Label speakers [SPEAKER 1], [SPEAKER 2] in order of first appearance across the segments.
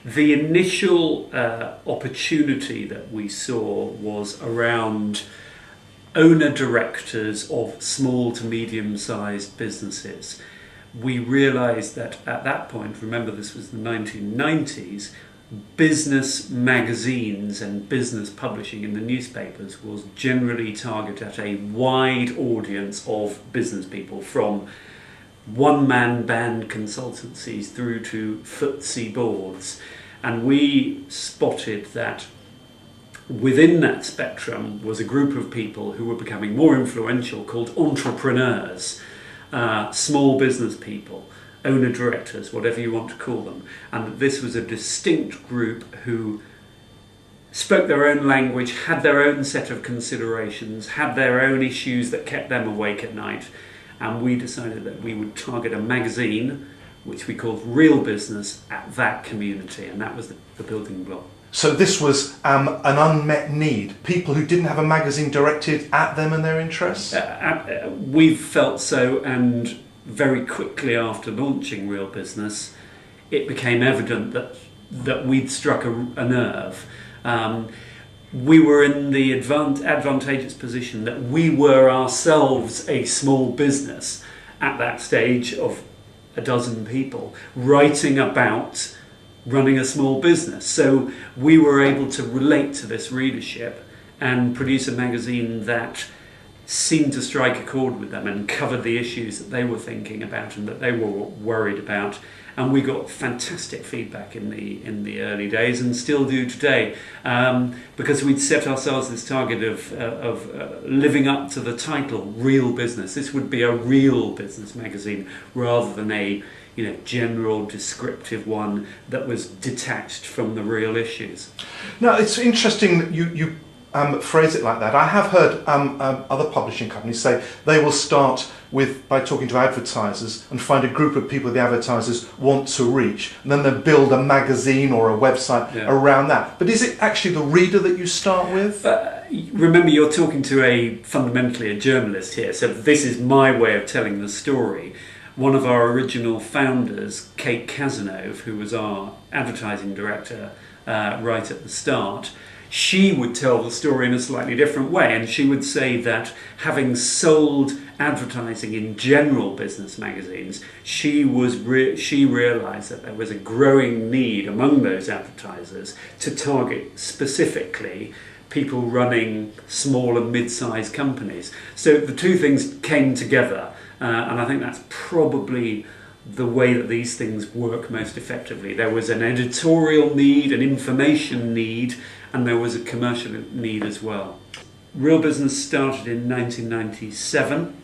[SPEAKER 1] The initial opportunity that we saw was around owner-directors of small to medium-sized businesses. We realised that at that point, remember this was the 1990s, business magazines and business publishing in the newspapers was generally targeted at a wide audience of business people, from one-man band consultancies through to FTSE boards. And we spotted that within that spectrum was a group of people who were becoming more influential called entrepreneurs, small business people, owner-directors, whatever you want to call them. And this was a distinct group who spoke their own language, had their own set of considerations, had their own issues that kept them awake at night. And we decided that we would target a magazine, which we called Real Business, at that community. And that was the building block.
[SPEAKER 2] So this was an unmet need, people who didn't have a magazine directed at them and their interests?
[SPEAKER 1] We've felt so, and very quickly after launching Real Business, it became evident that we'd struck a nerve. We were in the advantageous position that we were ourselves a small business at that stage of a dozen people writing about running a small business. So we were able to relate to this readership and produce a magazine that seemed to strike a chord with them and covered the issues that they were thinking about and that they were worried about. And we got fantastic feedback in the early days, and still do today, because we'd set ourselves this target of living up to the title Real Business. This would be a real business magazine rather than a general descriptive one that was detached from the real issues.
[SPEAKER 2] Now, it's interesting that you phrase it like that. I have heard other publishing companies say they will start by talking to advertisers and find a group of people the advertisers want to reach, and then they build a magazine or a website around that. But is it actually the reader that you start with?
[SPEAKER 1] Remember, you're talking to fundamentally a journalist here, so this is my way of telling the story. One of our original founders, Kate Cazenove, who was our advertising director right at the start, she would tell the story in a slightly different way, and she would say that having sold advertising in general business magazines, she realised that there was a growing need among those advertisers to target specifically people running small and mid-sized companies. So the two things came together, and I think that's probably the way that these things work most effectively. There was an editorial need, an information need, and there was a commercial need as well. Real Business started in 1997.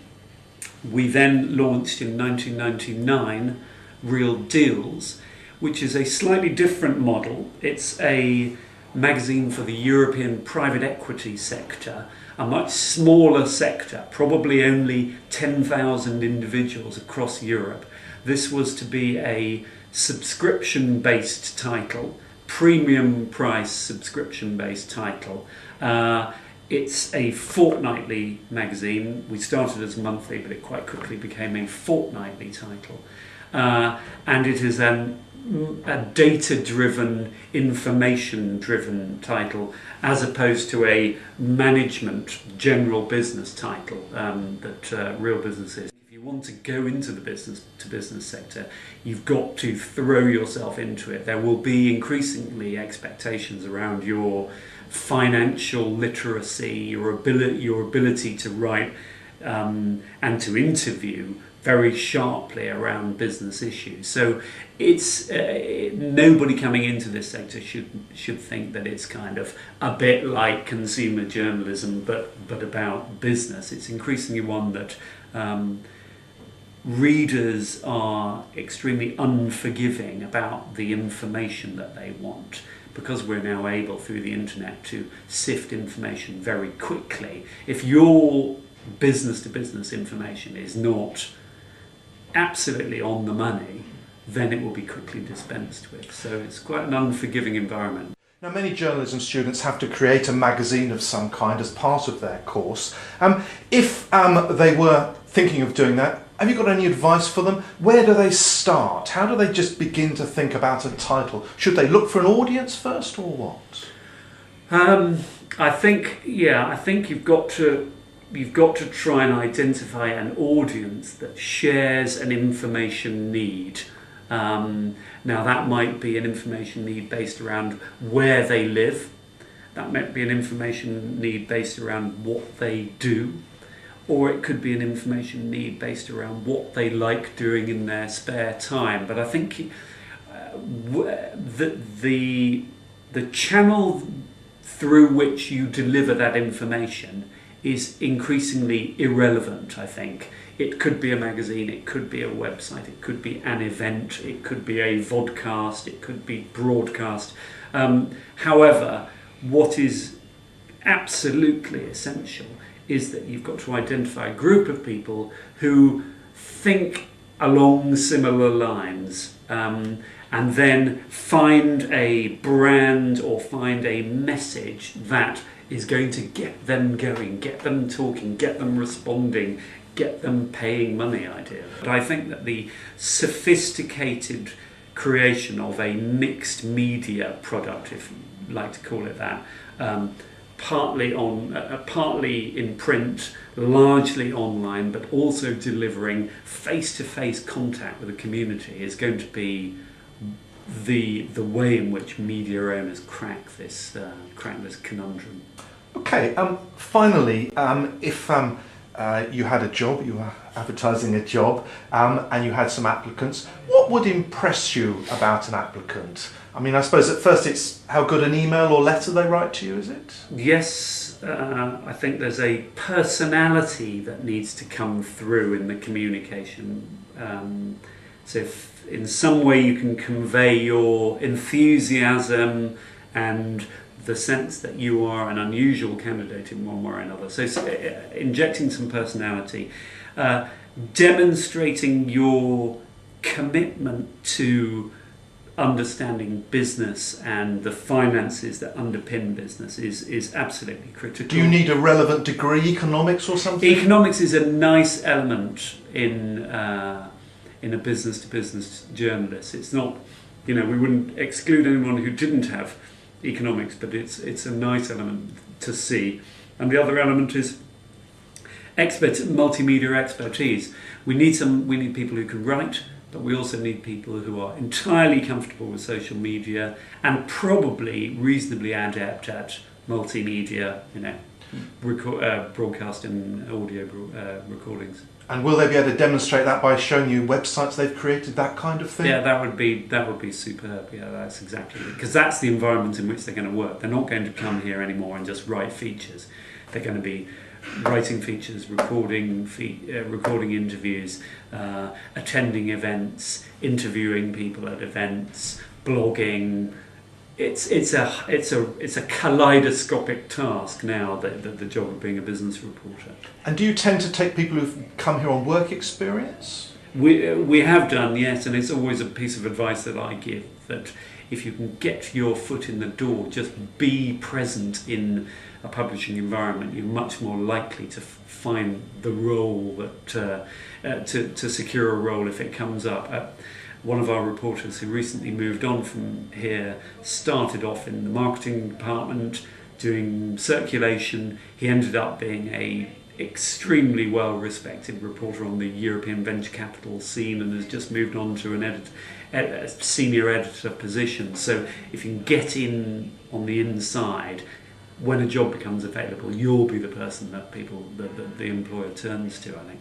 [SPEAKER 1] We then launched in 1999 Real Deals, which is a slightly different model. It's a magazine for the European private equity sector, a much smaller sector, probably only 10,000 individuals across Europe. This was to be a subscription-based title, premium price subscription-based title. It's a fortnightly magazine. We started as monthly, but it quite quickly became a fortnightly title. And it is a data-driven, information-driven title, as opposed to a management, general business title that Real Business is. If you want to go into the business-to-business sector, you've got to throw yourself into it. There will be increasingly expectations around your financial literacy, your ability to write and to interview very sharply around business issues. So it's nobody coming into this sector should think that it's kind of a bit like consumer journalism, but about business. It's increasingly one that readers are extremely unforgiving about the information that they want, because we're now able through the internet to sift information very quickly. If your business-to-business information is not absolutely on the money, then it will be quickly dispensed with. So it's quite an unforgiving environment.
[SPEAKER 2] Now, many journalism students have to create a magazine of some kind as part of their course. If they were thinking of doing that, Have you got any advice for them? Where do they start? How do they just begin to think about a title? Should they look for an audience first, or what?
[SPEAKER 1] I think you've got to try and identify an audience that shares an information need. Now that might be an information need based around where they live. That might be an information need based around what they do. Or it could be an information need based around what they like doing in their spare time. But I think the channel through which you deliver that information is increasingly irrelevant, I think. It could be a magazine, it could be a website, it could be an event, it could be a vodcast, it could be broadcast. However, what is absolutely essential is that you've got to identify a group of people who think along similar lines, and then find a brand or find a message that is going to get them going, get them talking, get them responding, get them paying money, ideally. But I think that the sophisticated creation of a mixed media product, if you like to call it that, partly in print, largely online, but also delivering face-to-face contact with the community, is going to be the way in which media owners crack this conundrum.
[SPEAKER 2] Okay. Finally, if you had a job, you were advertising a job, and you had some applicants, what would impress you about an applicant? I mean, I suppose at first it's how good an email or letter they write to you, is it?
[SPEAKER 1] Yes, I think there's a personality that needs to come through in the communication. So if in some way you can convey your enthusiasm and the sense that you are an unusual candidate in one way or another. So injecting some personality, demonstrating your commitment to understanding business and the finances that underpin business is absolutely critical.
[SPEAKER 2] Do you need a relevant degree, economics or something?
[SPEAKER 1] Economics is a nice element in a business-to-business journalist. It's not, we wouldn't exclude anyone who didn't have economics, but it's a nice element to see. And the other element is multimedia expertise. We need people who can write, but we also need people who are entirely comfortable with social media and probably reasonably adept at multimedia, broadcast and audio recordings.
[SPEAKER 2] And will they be able to demonstrate that by showing you websites they've created, that kind of thing?
[SPEAKER 1] Yeah, that would be superb. Yeah, that's exactly it. Because that's the environment in which they're going to work. They're not going to come here anymore and just write features. They're going to be writing features, recording interviews, attending events, interviewing people at events, blogging. It's a kaleidoscopic task now, the job of being a business reporter.
[SPEAKER 2] And do you tend to take people who've come here on work experience?
[SPEAKER 1] We have done, yes, and it's always a piece of advice that I give, that if you can get your foot in the door, just be present in a publishing environment, you're much more likely to find the role to secure a role if it comes up. One of our reporters who recently moved on from here started off in the marketing department doing circulation. He ended up being a extremely well-respected reporter on the European venture capital scene and has just moved on to a senior editor position. So if you can get in on the inside, when a job becomes available, you'll be the person that the employer turns to, I think.